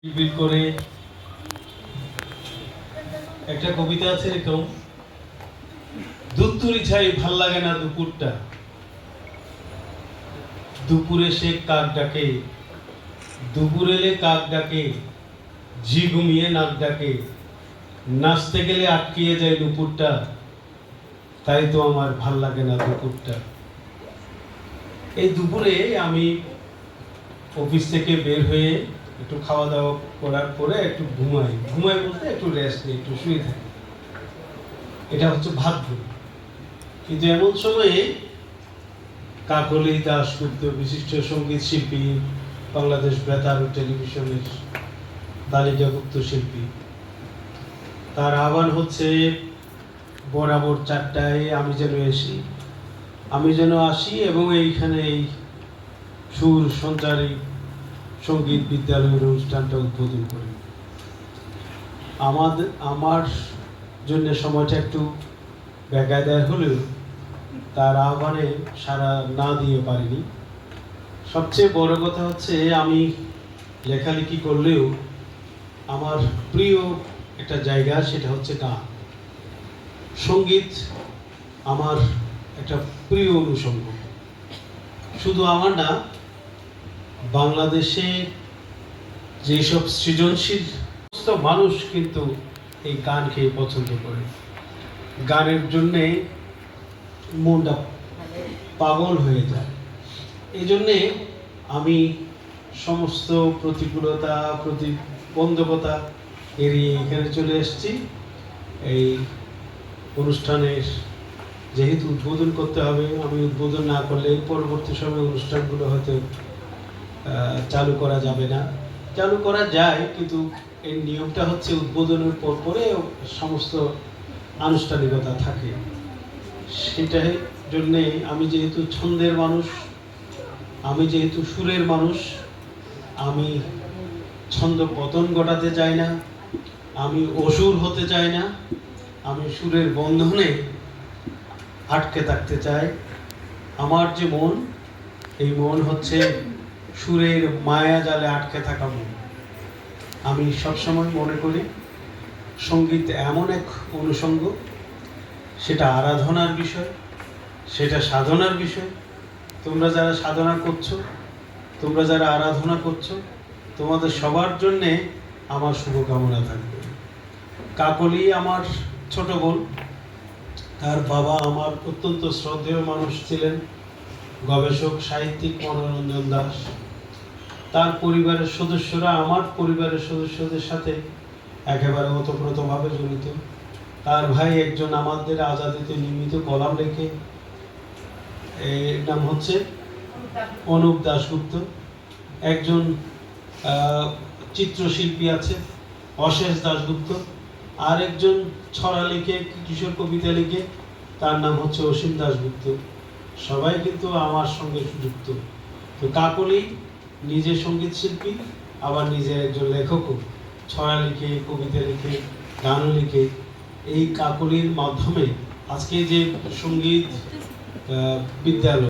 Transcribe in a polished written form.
Repeat করে একটা কবিতা আছে এরকম, দুত্তুরি ছাই ভাল লাগে না দুপুরটা, দুপুরে সে কাক ডাকে, দুপুর এলে কাক ডাকে, ঝি ঘুমিয়ে নাক ডাকে, নাচতে গেলে আটকিয়ে যায় দুপুরটা, তাই তো আমার ভাল লাগে না দুপুরটা। এই দুপুরে আমি অফিস থেকে বের হয়ে একটু খাওয়া দাওয়া করার পরে একটু ঘুমাই বলতে একটু রেস্ট নিই, একটু শুয়ে থাকি, এটা হচ্ছে ভাগ্য। কিন্তু এমন সময়ে কাকলি দাশগুপ্ত, বিশিষ্ট সঙ্গীত শিল্পী, বাংলাদেশ বেতার ও টেলিভিশনের তালিকাভুক্ত শিল্পী, তার আহ্বান হচ্ছে বরাবর 4টায় আমি যেন আসি এবং এইখানে এই সুর সঞ্চারী সঙ্গীত বিদ্যালয়ের অনুষ্ঠানটা উদ্বোধন করি। আমার জন্য সময়টা একটু বেকায়দায় হলেও তার আহ্বানে সাড়া না দিয়ে পারিনি। সবচেয়ে বড় কথা হচ্ছে আমি লেখালেখি করলেও আমার প্রিয় একটা জায়গা, সেটা হচ্ছে গান। সঙ্গীত আমার একটা প্রিয় অনুষঙ্গ। শুধু আমার না, বাংলাদেশে যেসব সৃজনশীল মানুষ কিন্তু এই গানকে পছন্দ করে, গানের জন্যে মনটা পাগল হয়ে যায়। এই জন্যে আমি সমস্ত প্রতিকূলতা, প্রতিবন্ধকতা এড়িয়ে এখানে চলে এসেছি। এই অনুষ্ঠানের যেহেতু উদ্বোধন করতে হবে, আমি উদ্বোধন না করলে পরবর্তী সময় অনুষ্ঠানগুলো হয়তো চালু করা যাবে না। চালু করা যায়, কিন্তু এই নিয়মটা হচ্ছে উদ্বোধনের পরে সমস্ত আনুষ্ঠানিকতা থাকে। সেটার জন্যে আমি যেহেতু ছন্দের মানুষ, আমি যেহেতু সুরের মানুষ, আমি ছন্দ পতন ঘটাতে চাই না, আমি অসুর হতে চাই না, আমি সুরের বন্ধনে আটকে থাকতে চাই। আমার যে মন, এই মন হচ্ছে সুরের মায়া জালে আটকে থাকা মন। আমি সবসময় মনে করি সঙ্গীত এমন এক অনুষঙ্গ, সেটা আরাধনার বিষয়, সেটা সাধনার বিষয়। তোমরা যারা সাধনা করছো, তোমরা যারা আরাধনা করছো, তোমাদের সবার জন্যে আমার শুভকামনা থাকবে। কাকলি আমার ছোট বোন, তার বাবা আমার অত্যন্ত শ্রদ্ধেয় মানুষ ছিলেন, গবেষক সাহিত্যিক মনোরঞ্জন দাস। তার পরিবারের সদস্যরা আমার পরিবারের সদস্যদের সাথে একেবারে ওতপ্রোতভাবে জড়িত। তার ভাই একজন আমাদের আজাদিতে নির্মিত কলাম লেখে, এর নাম হচ্ছে অনুপ দাশগুপ্ত। একজন চিত্রশিল্পী আছে অশেষ দাশগুপ্ত, আর একজন ছড়া লিখে, কিশোর কবিতা লিখে, তার নাম হচ্ছে অসীম দাশগুপ্ত। সবাই কিন্তু আমার সঙ্গে যুক্ত। তো কাকলি নিজে সঙ্গীত শিল্পী, আবার নিজে একজন লেখকও, ছড়া লিখে, কবিতা লিখে, গানও লিখে। এই কাকলির মাধ্যমে আজকে যে সঙ্গীত বিদ্যালয়